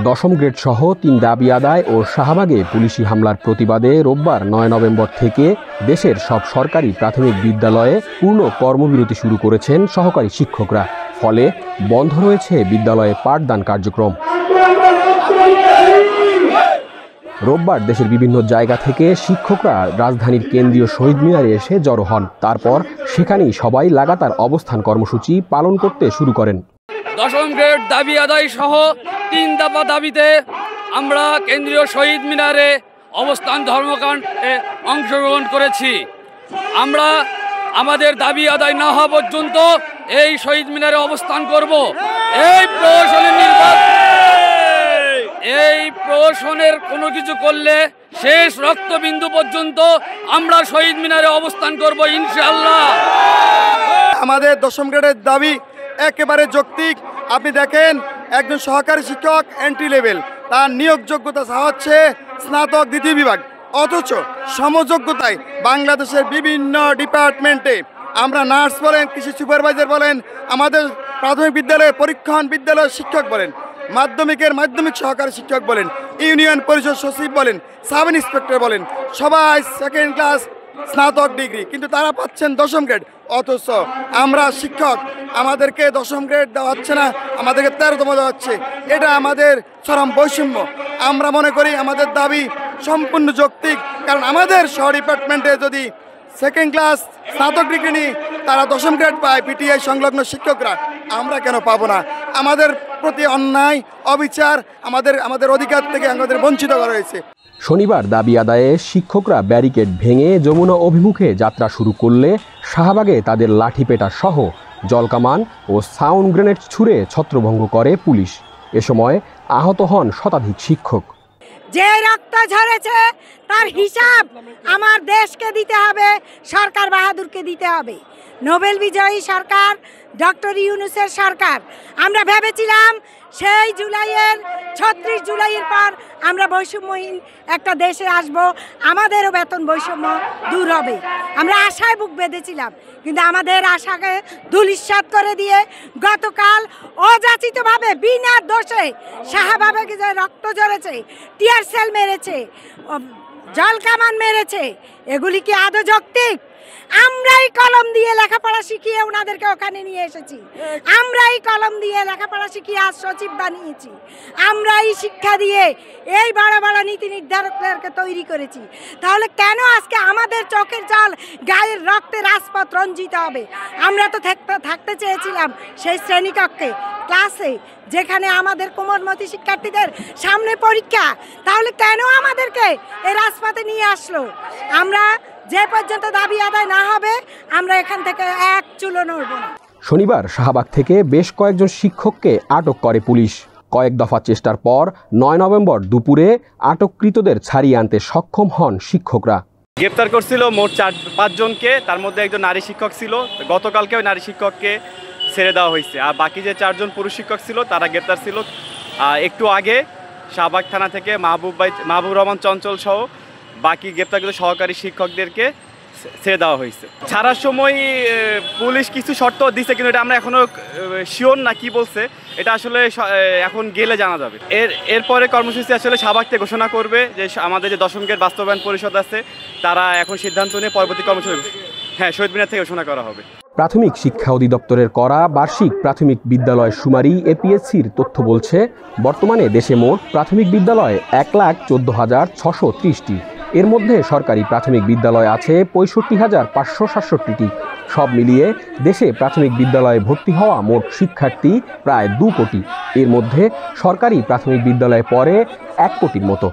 দশম গ্রেড সহ ৩ দাবি আদায় ও শাহবাগে পুলিশি হামলার প্রতিবাদে রোববার ৯ নভেম্বর থেকে দেশের সব সরকারি প্রাথমিক বিদ্যালয়ে পূর্ণ কর্মবিরতি শুরু করেছেন সহকারী শিক্ষকরা। ফলে বন্ধ রয়েছে বিদ্যালয়ে পাঠদান কার্যক্রম। রোববার দেশের বিভিন্ন জায়গা থেকে শিক্ষকরা রাজধানীর কেন্দ্রীয় শহীদ মিনারে এসে জড়ো হন। তারপর সেখানেই সবাই লাগাতার অবস্থান কর্মসূচি পালন করতে শুরু করেন। দশম গ্রেড দাবি আদায় সহ ৩ দফা দাবিতে আমরা কেন্দ্রীয় শহীদ মিনারে অবস্থান ধর্মঘটে অংশগ্রহণ করেছি। আমরা আমাদের দাবি আদায় না হওয়া পর্যন্ত এই শহীদ মিনারে অবস্থান করব। এই প্রহসনের কোনো কিছু করলে শেষ রক্তবিন্দু পর্যন্ত আমরা শহীদ মিনারে অবস্থান করব ইনশাআল্লাহ। আমাদের দশম গ্রেডের দাবি একেবারে যৌক্তিক। আপনি দেখেন, একজন সহকারী শিক্ষক এন্ট্রি লেভেল, তার নিয়োগ যোগ্যতা হচ্ছে স্নাতক 2য় বিভাগ, অথচ সমযোগ্যতায় বাংলাদেশের বিভিন্ন ডিপার্টমেন্টে আমরা নার্স বলেন, কৃষি সুপারভাইজার বলেন, আমাদের প্রাথমিক বিদ্যালয়ে পরীক্ষণ বিদ্যালয়ের শিক্ষক বলেন, মাধ্যমিকের মাধ্যমিক সহকারী শিক্ষক বলেন, ইউনিয়ন পরিষদ সচিব বলেন, সাব ইন্সপেক্টর বলেন, সবাই সেকেন্ড ক্লাস স্নাতক ডিগ্রি, কিন্তু তারা পাচ্ছেন দশম গ্রেড। অথচ আমরা শিক্ষক, আমাদেরকে দশম গ্রেড দেওয়া হচ্ছে না, আমাদেরকে 13তম দেওয়া হচ্ছে। এটা আমাদের চরম বৈষম্য। আমরা মনে করি আমাদের দাবি সম্পূর্ণ যৌক্তিক, কারণ আমাদের সহ ডিপার্টমেন্টে যদি সেকেন্ড ক্লাস স্নাতক ডিগ্রি নিয়ে তারা দশম গ্রেড পায়, পিটিআই সংলগ্ন শিক্ষকরা, আমরা কেন পাবো না? আমাদের প্রতি অন্যায়, অবিচার, আমাদের অধিকার থেকে আমাদের বঞ্চিত করা হয়েছে। শনিবার দাবি আদায়ে শিক্ষকরা ব্যারিকেড ভেঙে যমুনা অভিমুখে যাত্রা শুরু করলে শাহবাগে তাদের লাঠিপেটা সহ জলকামান ও সাউন্ড গ্রেনেড ছুড়ে ছত্রভঙ্গ করে পুলিশ। এ সময় আহত হন শতাধিক শিক্ষক। যে রক্ত ঝরেছে তার হিসাব আমার দেশকে দিতে হবে, সরকার বাহাদুরকে দিতে হবে। নোবেল বিজয়ী সরকার ডক্টর ইউনূসের সরকার। আমরা ভেবেছিলাম সেই জুলাইয়ের 36 জুলাইয়ের পর আমরা বৈষম্যহীন একটা দেশে আসব, আমাদেরও বেতন বৈষম্য দূর হবে। আমরা আশায় বুক বেঁধেছিলাম, কিন্তু আমাদের আশাকে ধূলিসাৎ করে দিয়ে গতকাল অযাচিতভাবে বিনা দোষে শাহবাগে যে রক্ত ঝরেছে, টিয়ার সেল মেরেছে, জলকামান মেরেছে, এগুলি কি আদৌ যৌক্তিক? আমরাই কলম দিয়ে লেখাপড়া শিখিয়ে ওনাদেরকে ওখানে নিয়ে এসেছি, আমরাই কলম দিয়ে লেখাপড়া শিখিয়ে আজ সচিব বানিয়েছি, আমরাই শিক্ষা দিয়ে এই বড় বড় নীতি নির্ধারকদেরকে তৈরি করেছি। তাহলে কেন আজকে আমাদের চোখের জল, গায়ের রক্তে রাজপথ রঞ্জিত হবে? আমরা তো থাকতে চেয়েছিলাম সেই শ্রেণীকক্ষে, ক্লাসে, যেখানে আমাদের কোমলমতি শিক্ষার্থীদের সামনে পরীক্ষা। তাহলে কেন আমাদেরকে এই রাজপথে নিয়ে আসলো? আমরা যে পর্যন্ত দাবি আদায় না হবে আমরা এখান থেকে এক চুলো নড়ব না। শনিবার শাহবাগ থেকে বেশ কয়েকজন শিক্ষককে আটক করে পুলিশ। কয়েক দফা চেষ্টার পর 9 নভেম্বর দুপুরে আটককৃতদের ছাড়িয়ে আনতে সক্ষম হন শিক্ষকরা। গ্রেপ্তার করছিল মোট 4-5 জনকে, তার মধ্যে একজন নারী শিক্ষক ছিল। গতকালকে ওই নারী শিক্ষককে ছেড়ে দেওয়া হয়েছে। আর বাকি যে 4 জন পুরুষ শিক্ষক ছিল তারা গ্রেপ্তার ছিল। একটু আগে শাহবাগ থানা থেকে মাহবুব রহমান চঞ্চল সহ বাকি গ্রেপ্তারকৃত সহকারী শিক্ষকদেরকে ছেড়ে দেওয়া হয়েছে। ছাড়ার সময় পুলিশ কিছু শর্ত দিচ্ছে, কিন্তু এটা আমরা এখনও শিওর না কি বলছে, এটা আসলে এখন গেলে জানা যাবে। এরপরে কর্মসূচি আসলে শাহবাগ থেকে ঘোষণা করবে, যে আমাদের যে দশম গ্রেড বাস্তবায়ন পরিষদ আছে তারা এখন সিদ্ধান্ত নিয়ে পরবর্তী কর্মসূচি শহীদ মিনার থেকে ঘোষণা করা হবে। প্রাথমিক শিক্ষা অধিদপ্তরের করা বার্ষিক প্রাথমিক বিদ্যালয় শুমারি এপিএসসির তথ্য বলছে, বর্তমানে দেশে মোট প্রাথমিক বিদ্যালয় 1,14,630টি। এর মধ্যে সরকারি প্রাথমিক বিদ্যালয় আছে 65,567টি। সব মিলিয়ে দেশে প্রাথমিক বিদ্যালয়ে ভর্তি হওয়া মোট শিক্ষার্থী প্রায় 2 কোটি। এর মধ্যে সরকারি প্রাথমিক বিদ্যালয়ে পড়ে 1 কোটির মতো।